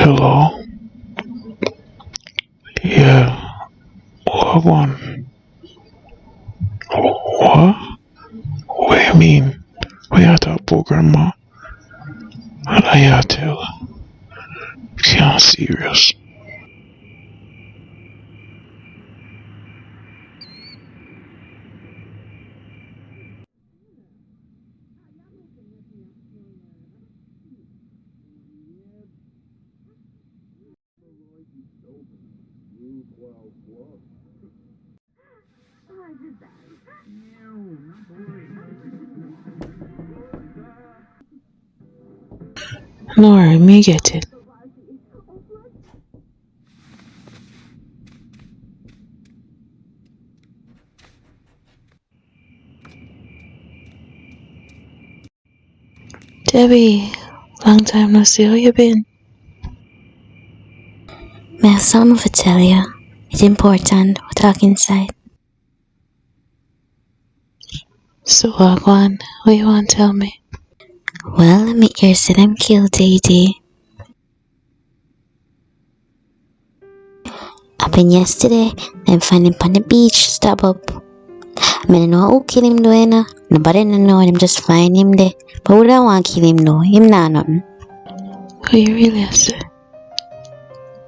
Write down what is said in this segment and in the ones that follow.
Hello? Yeah, what one? What? What you mean? What you talk about, Grandma? What are you tell? Can't serious. Nora, me get it. Debbie, long time no see. How you been? May I have something to tell you? It's important. We talk inside. So, Wagwan, what you want to tell me? Well, let me hear say them kill Daddy. Happened yesterday. Them find him on the beach. Stop up. I mean, know who kill him though, you know? Nobody know. Them just find him there. But who don't want to kill him though? Him not nothing. What you really say?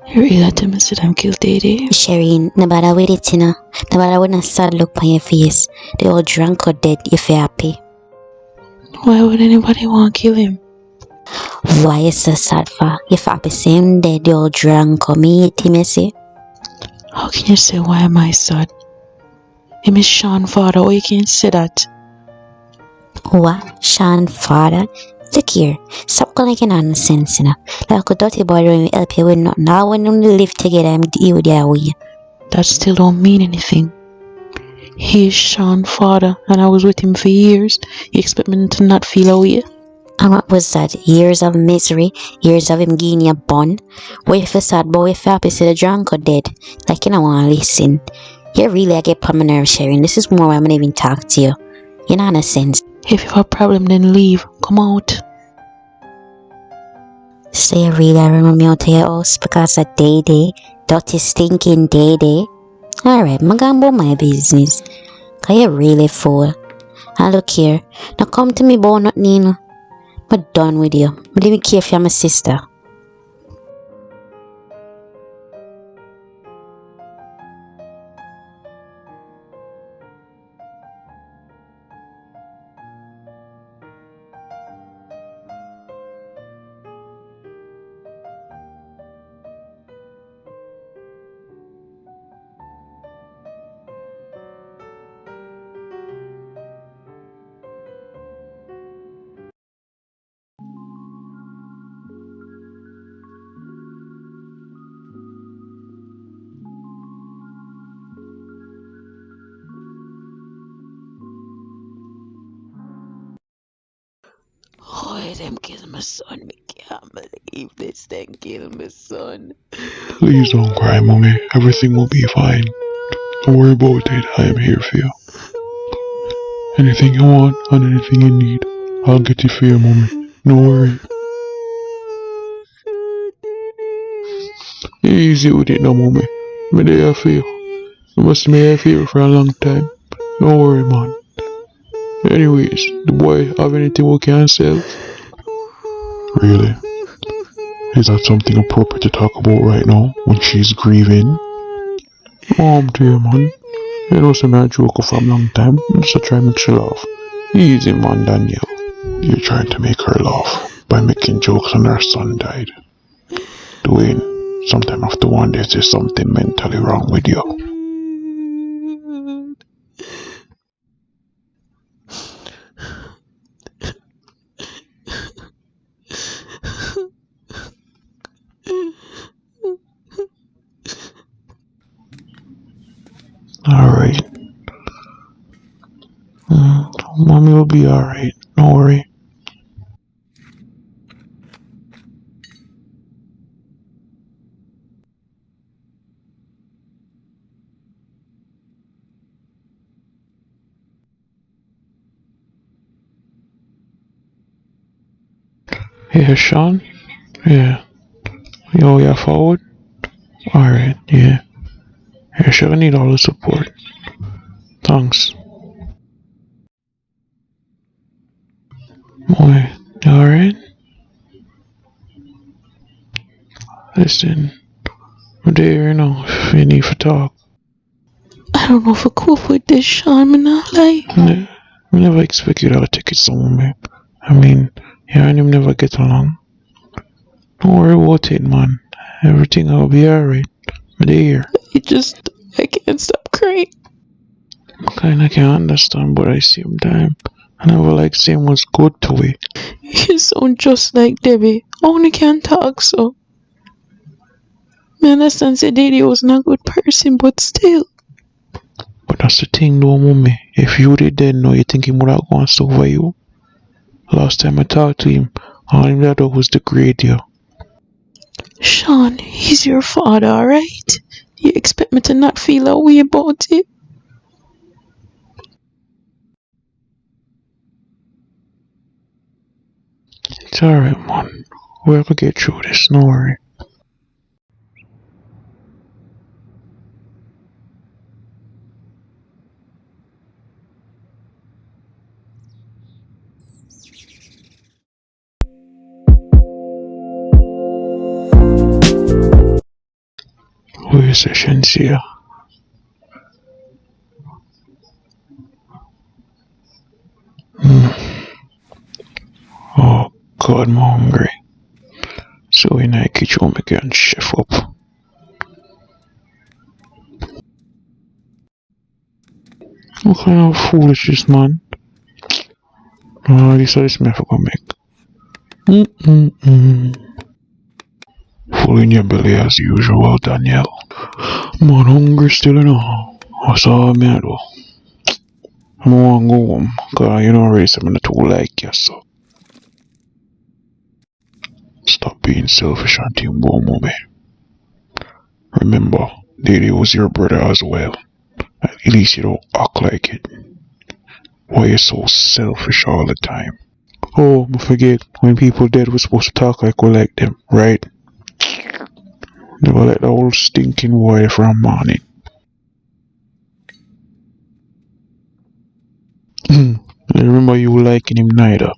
You really tell me say them kill Daddy? Shireen, nobody with it, you know? Nobody with a sad look on your face. They all drunk or dead if you're happy. Why would anybody want to kill him? Why is so sad for? If happy same dead, they all drunk or me eat him, you see? How can you say why am I sad? Him is Sean's father. How you can say that? What? Sean father? Look here, stop calling it nonsense, you know. Like a dirty boy don't help you with nothing. Now when you live together and you their way. That still don't mean anything. He is Sean's father, and I was with him for years. You expect me to not feel away? And what was that? Years of misery, years of him getting your bun. What if you sad boy if you happy see the drunk or dead? Like you don't wanna listen. You really I get on my nerves, Sharon. This is more why I'm not even talk to you. You know what sense. If you have a problem, then leave. Come out. So you really remember me out to your house because of day, dirty stinking day. Alright, I'm gonna about my business. Cause you really fool. And look here, now come to me about nothing, you know. I'm done with you. But let me care if you're my sister. Oh, them kill my son. Me can't believe this. Them kill my son. Please don't cry, Mommy. Everything will be fine. Don't worry about it. I am here for you. Anything you want and anything you need, I'll get it for you, Mommy. No worry. Easy with it now, Mommy. Me there for you. You must be there for you for a long time. Don't worry, man. Anyways, the boy have anything we can sell? Really? Is that something appropriate to talk about right now when she's grieving? Dear man. It was a mad joke for a long time. Just to try and make her laugh. Easy man, Daniel. You're trying to make her laugh by making jokes when her son died. Dwayne, sometime after one day there's something mentally wrong with you. Alright. Mommy will be alright. Don't worry. Yeah, Sean? Yeah. Yo, yeah, forward? Alright, yeah. I sure need all the support. Thanks. Boy, alright? Listen, I'm there now if you need to talk. I don't know if I cope with this, Sean. I'm not lie. I never expect you to take it somewhere. I mean, yeah, and him never get along. Don't worry about it, man. Everything will be alright. I'm there. I can't stop crying. Kinda can understand, but at the same time, I never like saying what's good to it. You sound just like Debbie. I only can't talk so. I understand say Daddy was not a good person, but still. But that's the thing though, mommy. If you did then know, you think he would have gone stuff for you? Last time I talked to him, all him that was degrade you. Sean, he's your father, alright? You expect me to not feel a way about it? It's alright, man. We'll ever get through this, no worry. Where's the Shensia? Oh, God, I'm hungry. So in I kitchen, I can chef up. What kind of foolishness, man? Oh, this is me for make. Full in your belly as usual, Danielle. Man, hungry still, you know. What's all me I do? I want to go home, cause you know, race I'm not too like you, so. Stop being selfish and think about mommy. Remember, Daddy was your brother as well. At least you don't act like it. Why you so selfish all the time? Oh, I forget, when people dead we're supposed to talk like we like them, right? Never let the old stinking boy from morning. I remember you liking him neither.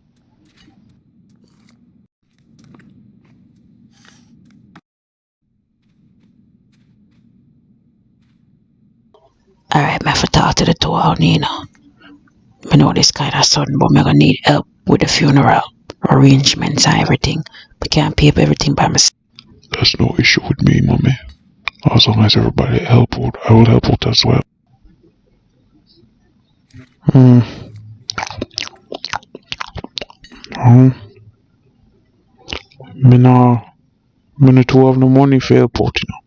Alright, I have to talk to the two of you know. I know this kind of sudden, but I'm gonna need help with the funeral arrangements and everything. I can't pay for everything by myself. That's no issue with me, mommy. As long as everybody help out, I will help out as well. Hmm. Hmm. Me nah, me not too have no money for help out, you know.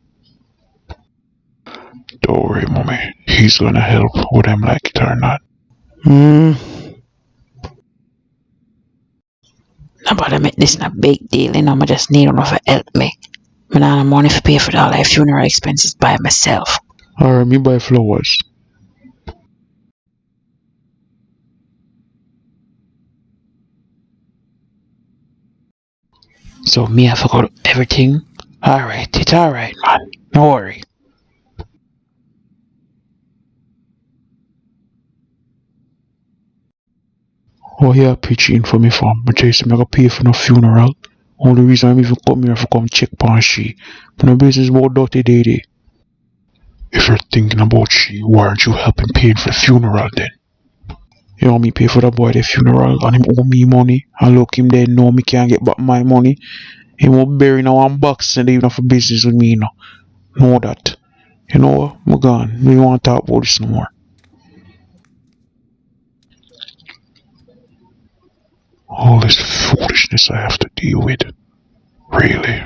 Don't worry, mommy. He's gonna help whether I'm like it or not. Hmm. Nobody make this a big deal, you know. I just need enough to help me. I don't have money to pay for all my funeral expenses by myself. Alright, me buy flowers. So me I forgot everything. Alright, it's alright, man. No worry. Oh yeah, pitching for me fam. I tell you something, I gotta pay for no funeral. Only reason I'm even come here for come check on she. But no business about dirty Daddy. If you're thinking about she, why aren't you helping paying for the funeral then? You want me pay for the boy the funeral and him owe me money? And look him there know me can't get back my money. He won't bury now one box and even for business with me, you know. Know that. You know what? I'm gone. We don't want to talk about this no more. All this foolishness I have to deal with. Really.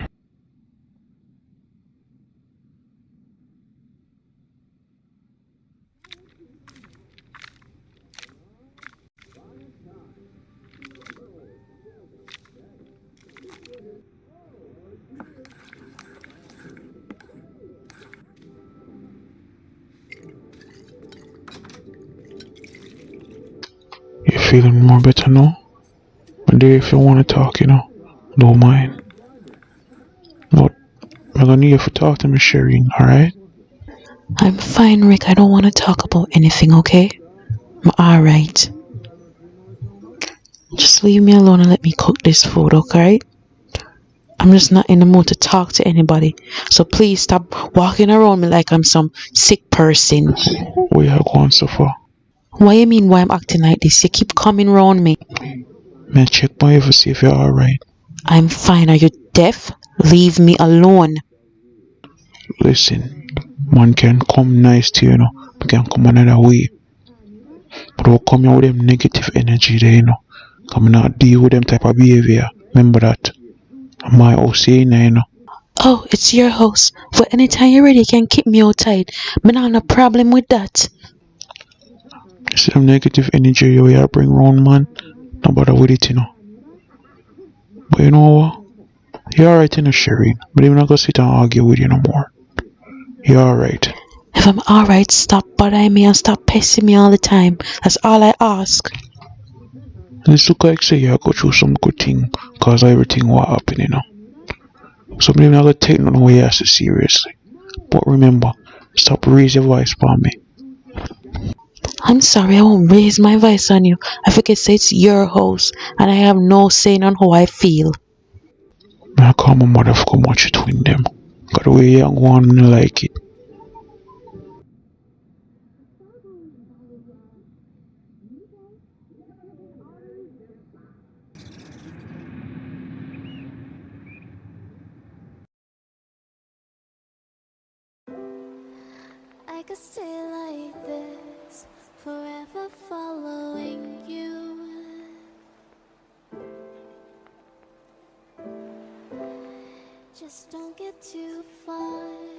You feeling more better now? But there if you want to talk, you know. Don't mind. But I'm gonna need you to talk to me, Shireen, alright? I'm fine, Rick. I don't want to talk about anything, okay? I'm alright. Just leave me alone and let me cook this food, okay? I'm just not in the mood to talk to anybody. So please stop walking around me like I'm some sick person. Where you going so far? What you mean why I'm acting like this? You keep coming round me. Man, check my ear to see if you're alright. I'm fine. Are you deaf? Leave me alone. Listen, man can come nice to you, you know. Man can come another way. But don't come here with them negative energy there, you know. Come not deal with them type of behavior. Remember that. My house here, you know. Oh, it's your house. For anytime you're ready, you can keep me outside. But I have no problem with that. You see them negative energy you bring round, man. No bother with it, you know. But you know what? You're alright, you know, Shireen. But I'm not gonna sit and argue with you no more. You're alright. If I'm alright, stop bothering me and stop pestering me all the time. That's all I ask. And it's look like say you go through some good thing cause of everything what happened, you know. So I'm not gonna take nothing away as seriously. But remember, stop raising your voice for me. I'm sorry, I won't raise my voice on you. I forget say it's your house and I have no say on how I feel. I call my mother for come watch it with them. Got the way you want me like it. I could stay like this, forever following you. Just don't get too far.